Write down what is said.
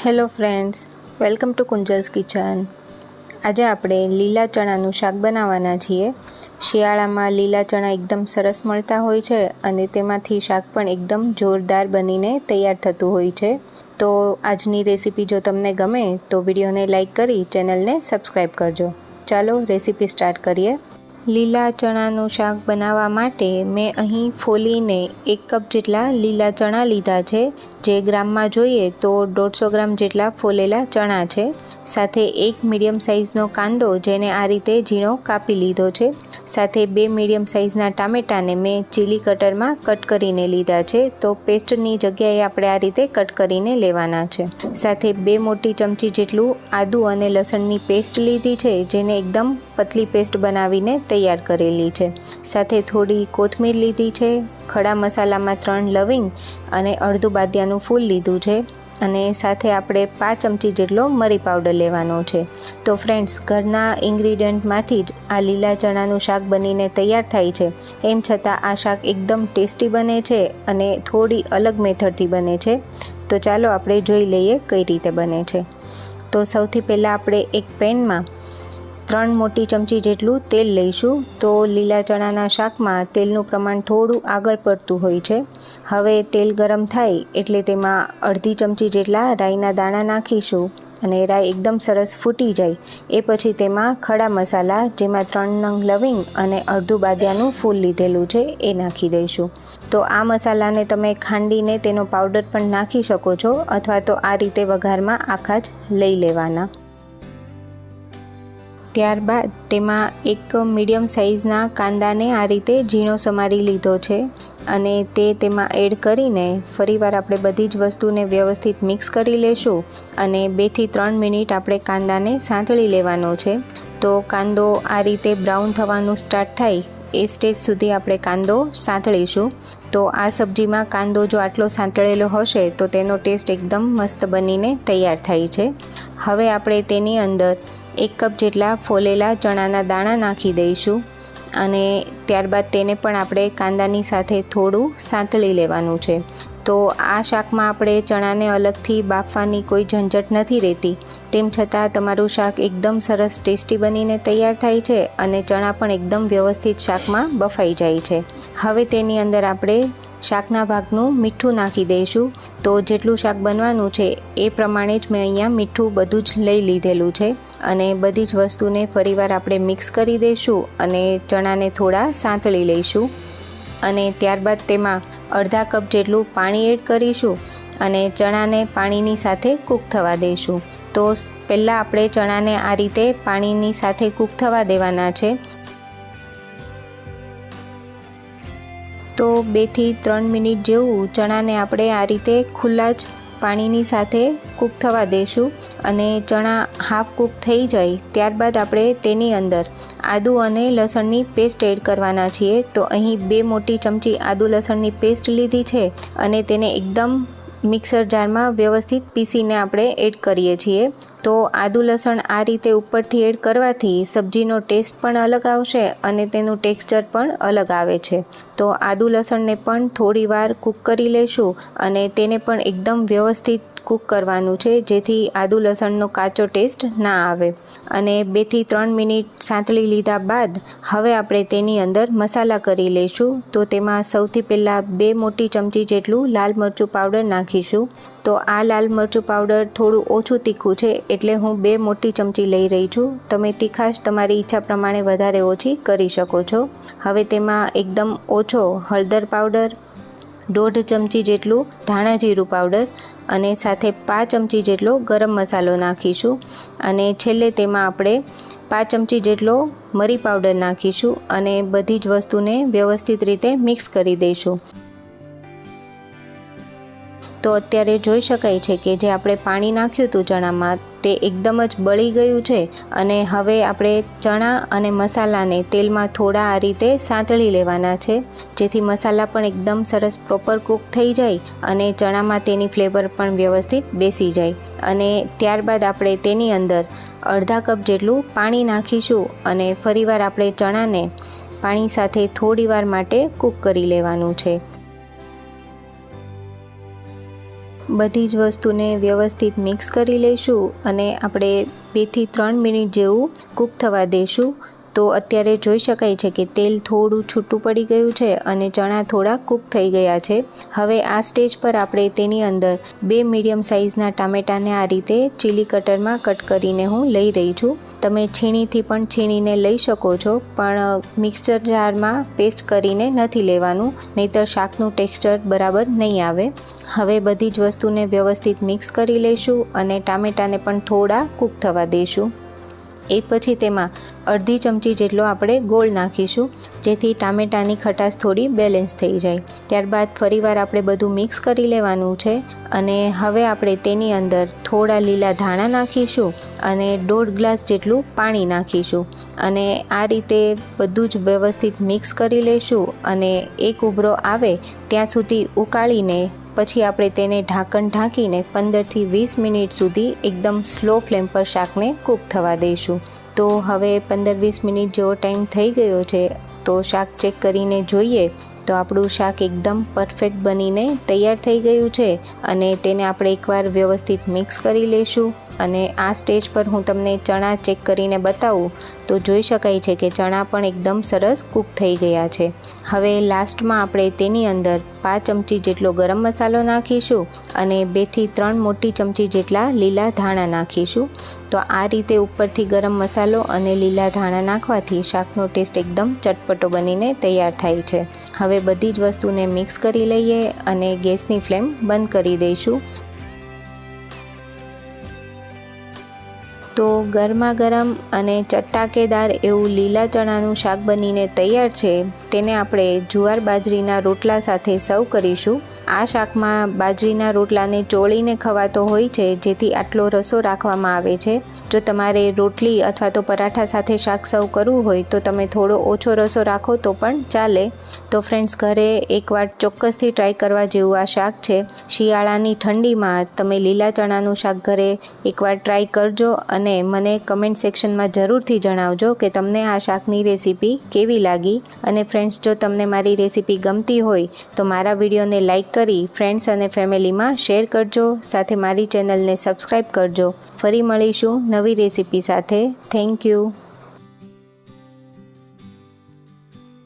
Hello friends, welcome to Kunjal's kitchen. આજે આપણે લીલા ચણાનું શાક બનાવવાના છીએ. શિયાળામાં લીલા ચણા એકદમ સરસ મળતા હોય છે અને તેમાંથી શાક પણ એકદમ જોરદાર બનીને તૈયાર થતું હોય છે. તો આજની રેસીપી જો તમને ગમે તો વિડીયોને લાઈક કરી ચેનલને સબસ્ક્રાઈબ કરજો. ચાલો રેસીપી સ્ટાર્ટ કરીએ. લીલા ચણાનું શાક બનાવવા માટે મેં અહીં ફોલીને 1 કપ જેટલા લીલા ચણા લીધા છે. જે ગ્રામમાં જોઈએ તો 150 ગ્રામ જેટલા ફોલેલા ચણા છે. સાથે 1 મીડિયમ સાઇઝનો કાંદો જેને આ રીતે ઝીણો કાપી લીધો છે. સાથે 2 મીડિયમ સાઇઝના ટામેટાને મેં ચીલી કટરમાં કટ કરીને લીધા છે. તો પેસ્ટની જગ્યાએ આપણે આ રીતે કટ કરીને લેવાના છે. સાથે 2 મોટી ચમચી જેટલું આદુ અને લસણની પેસ્ટ લીધી છે, જેને એકદમ પતલી પેસ્ટ બનાવીને તૈયાર કરેલી છે. સાથે થોડી કોથમીર લીધી છે. ખડા મસાલામાં 3 લવિંગ અને અડધું બાદિયાનું ફૂલ લીધું છે. અને સાથે આપણે 5 ચમચી જેટલો મરી પાવડર લેવાનો છે. તો ફ્રેન્ડ્સ, ઘરના ઇન્ગ્રીડિયન્ટમાંથી જ આ લીલા ચણાનું શાક બનીને તૈયાર થાય છે. એમ છતાં આ શાક એકદમ ટેસ્ટી બને છે અને થોડી અલગ મેથડથી બને છે. તો ચાલો આપણે જોઈ લઈએ કઈ રીતે બને છે. તો સૌથી પહેલાં આપણે એક પેનમાં 3 મોટી ચમચી જેટલું તેલ લઈશું. તો લીલા ચણાના શાકમાં તેલનું પ્રમાણ થોડું આગળ પડતું હોય છે. હવે તેલ ગરમ થાય એટલે તેમાં અડધી ચમચી જેટલા રાઈના દાણા નાખીશું. અને રાઈ એકદમ સરસ ફૂટી જાય એ પછી તેમાં ખડા મસાલા, જેમાં 3 નંગ લવિંગ અને અડધું બાદિયાનું ફૂલ લીધેલું છે, એ નાખી દઈશું. તો આ મસાલાને તમે ખાંડીને તેનો પાવડર પણ નાખી શકો છો, અથવા તો આ રીતે વઘારમાં આખા જ લઈ લેવાના. ત્યારબાદ તેમાં 1 મીડિયમ સાઇઝના કાંદાને આ રીતે ઝીણો સમારી લીધો છે અને તેમાં એડ કરીને ફરીવાર આપણે બધી જ વસ્તુને વ્યવસ્થિત મિક્સ કરી લેશું. અને 2 થી 3 મિનિટ આપણે કાંદાને સાંતળી લેવાનો છે. તો કાંદો આ રીતે બ્રાઉન થવાનું સ્ટાર્ટ થાય એ સ્ટેજ સુધી આપણે કાંદો સાંતળીશું. તો આ સબ્જીમાં કાંદો જો આટલો સાંતળેલો હશે તો તેનો ટેસ્ટ એકદમ મસ્ત બનીને તૈયાર થાય છે. હવે આપણે તેની અંદર 1 કપ જેટલા ફોલેલા ચણાના દાણા નાખી દઈશું અને ત્યારબાદ તેને પણ આપણે કાંદાની સાથે થોડું સાંતળી લેવાનું છે. તો આ શાકમાં આપણે ચણાને અલગથી બાફવાની કોઈ ઝંઝટ નથી રહેતી. તેમ છતાં તમારું શાક એકદમ સરસ ટેસ્ટી બનીને તૈયાર થાય છે અને ચણા પણ એકદમ વ્યવસ્થિત શાકમાં બફાઈ જાય છે. હવે તેની અંદર આપણે શાકના ભાગનું મીઠું નાખી દઈશું. તો જેટલું શાક બનવાનું છે એ પ્રમાણે જ મેં અહીંયા મીઠું બધું જ લઈ લીધેલું છે. અને બધી જ વસ્તુને ફરીવાર આપણે મિક્સ કરી દઈશું અને ચણાને થોડા સાંતળી લઈશું. અને ત્યારબાદ તેમાં અડધા કપ જેટલું પાણી એડ કરીશું અને ચણાને પાણીની સાથે કૂક થવા દઈશું. તો પહેલાં આપણે ચણાને આ રીતે પાણીની સાથે કૂક થવા દેવાના છે. તો 2 થી 3 મિનિટ જેવું ચણાને આપણે આ રીતે ખુલ્લા જ પાણીની સાથે કૂક થવા દઈશું. અને ચણા હાફ કૂક થઈ જાય ત્યારબાદ આપણે તેની અંદર આદુ અને લસણની પેસ્ટ એડ કરવાના છીએ. તો અહીં 2 મોટી ચમચી આદુ લસણની પેસ્ટ લીધી છે અને તેને એકદમ મિક્સર જારમાં વ્યવસ્થિત પીસીને આપણે એડ કરીએ છીએ. તો આદુ લસણ આ રીતે ઉપરથી એડ કરવાથી સબ્જીનો ટેસ્ટ પણ અલગ આવશે અને તેનું ટેક્સચર પણ અલગ આવે છે. તો આદુ લસણને પણ થોડી વાર કૂક કરી લઈશું અને તેને પણ એકદમ વ્યવસ્થિત કૂક કરવાનું છે, જેથી આદુ લસણનો કાચો ટેસ્ટ ના આવે. અને 2 થી 3 મિનિટ સાંતળી લીધા બાદ હવે આપણે તેની અંદર મસાલા કરી લઈશું. તો તેમાં સૌથી પહેલાં 2 મોટી ચમચી જેટલું લાલ મરચું પાવડર નાખીશું. તો આ લાલ મરચું પાવડર થોડું ઓછું તીખું છે એટલે હું 2 મોટી ચમચી લઈ રહી છું. તમે તીખાશ તમારી ઈચ્છા પ્રમાણે વધારે ઓછી કરી શકો છો. હવે તેમાં એકદમ ઓછો હળદર પાવડર, 1.5 ચમચી જેટલું ધાણા જીરું પાવડર અને સાથે 5 ચમચી જેટલો ગરમ મસાલો નાખીશું. અને છેલ્લે તેમાં આપણે 5 ચમચી જેટલો મરી પાવડર નાખીશું અને બધી જ વસ્તુને વ્યવસ્થિત રીતે મિક્સ કરી દઈશું. તો અત્યારે જોઈ શકાય છે કે જે આપણે પાણી નાખ્યું હતું ચણામાં તે એકદમ જ બળી ગયું છે. અને હવે આપણે ચણા અને મસાલાને તેલમાં થોડા આ રીતે સાંતળી લેવાના છે, જેથી મસાલા પણ એકદમ સરસ પ્રોપર કૂક થઈ જાય અને ચણામાં તેની ફ્લેવર પણ વ્યવસ્થિત બેસી જાય. અને ત્યારબાદ આપણે તેની અંદર અડધા કપ જેટલું પાણી નાખીશું અને ફરીવાર આપણે ચણાને પાણી સાથે થોડી વાર માટે કૂક કરી લેવાનું છે. બધી જ વસ્તુને વ્યવસ્થિત મિક્સ કરી લઈશું અને આપણે 2 થી 3 મિનિટ જેવું કૂક થવા દઈશું। તો અત્યારે જોઈ શકાય છે કે તેલ થોડું છૂટું પડી ગયું છે અને ચણા થોડા કૂક થઈ ગયા છે। હવે આ સ્ટેજ પર આપણે તેની અંદર 2 મીડિયમ સાઇઝના ટામેટાને આ રીતે ચીલી કટરમાં કટ કરીને હું લઈ રહી છું। તમે છીણીથી પણ છીણીને લઈ શકો છો, પણ મિક્સર જારમાં પેસ્ટ કરીને નથી લેવાનું, નહીંતર શાકનું ટેક્સચર બરાબર નહીં આવે। હવે બધી જ વસ્તુને વ્યવસ્થિત મિક્સ કરી લઈશું અને ટામેટાને પણ થોડા કૂક થવા દઈશું। એ પછી તેમાં અડધી ચમચી જેટલો આપણે ગોળ નાખીશું, જેથી ટામેટાની ખટાશ થોડી બેલેન્સ થઈ જાય। ત્યારબાદ ફરીવાર આપણે બધું મિક્સ કરી લેવાનું છે અને હવે આપણે તેની અંદર થોડા લીલા ધાણા નાખીશું અને 1.5 ગ્લાસ જેટલું પાણી નાખીશું અને આ રીતે બધું જ વ્યવસ્થિત મિક્સ કરી લઈશું અને એક ઉભરો આવે ત્યાં સુધી ઉકાળીને પછી આપણે તેને ઢાંકણ ઢાંકીને 15 થી 20 મિનિટ સુધી એકદમ સ્લો ફ્લેમ પર શાકને કૂક થવા દઈશું। તો હવે 15-20 મિનિટ જેવો ટાઈમ થઈ ગયો છે, તો શાક ચેક કરીને જોઈએ તો આપણું શાક એકદમ પરફેક્ટ બનીને તૈયાર થઈ ગયું છે અને તેને આપણે એકવાર વ્યવસ્થિત મિક્સ કરી લઈશું। અને આ સ્ટેજ પર હું તમને ચણા ચેક કરીને બતાવું તો જોઈ શકાય છે કે ચણા પણ એકદમ સરસ કૂક થઈ ગયા છે। હવે લાસ્ટમાં આપણે તેની અંદર 5 ચમચી જેટલો ગરમ મસાલો નાખીશું અને 2 થી 3 મોટી ચમચી જેટલા લીલા ધાણા નાખીશું। તો આ રીતે ઉપરથી ગરમ મસાલો અને લીલા ધાણા નાખવાથી શાકનો ટેસ્ટ એકદમ ચટપટો બનીને તૈયાર થાય છે। હવે બધી જ વસ્તુને મિક્સ કરી લઈએ અને ગેસની ફ્લેમ બંધ કરી દઈશું। તો ગરમા ગરમ અને ચટાકેદાર એવું લીલા ચણાનું શાક બનીને તૈયાર છે। તેને આપણે જુવાર બાજરીના રોટલા સાથે સર્વ કરીશું। આ શાકમાં બાજરીના રોટલાને ચોળીને ખવાતો હોય છે, જેથી આટલો રસો રાખવામાં આવે છે। જો તમારે રોટલી અથવા તો પરાઠા સાથે શાક સર્વ કરવું હોય તો તમે થોડો ઓછો રસો રાખો તો પણ ચાલે। તો ફ્રેન્ડ્સ, ઘરે એકવાર ચોક્કસથી ટ્રાય કરવા જેવું આ શાક છે। શિયાળાની ઠંડીમાં તમે લીલા ચણાનું શાક ઘરે એકવાર ટ્રાય કરજો અને મને કમેન્ટ સેક્શનમાં જરૂરથી જણાવજો કે તમને આ શાકની રેસીપી કેવી લાગી। અને ફ્રેન્ડ્સ, જો તમને મારી રેસીપી ગમતી હોય તો મારા વિડીયોને લાઇક કરી ફ્રેન્ડ્સ અને ફેમિલીમાં શેર કરજો, સાથે મારી ચેનલને સબસ્ક્રાઈબ કરજો। ફરી મળીશું નવી રેસીપી સાથે। Thank you.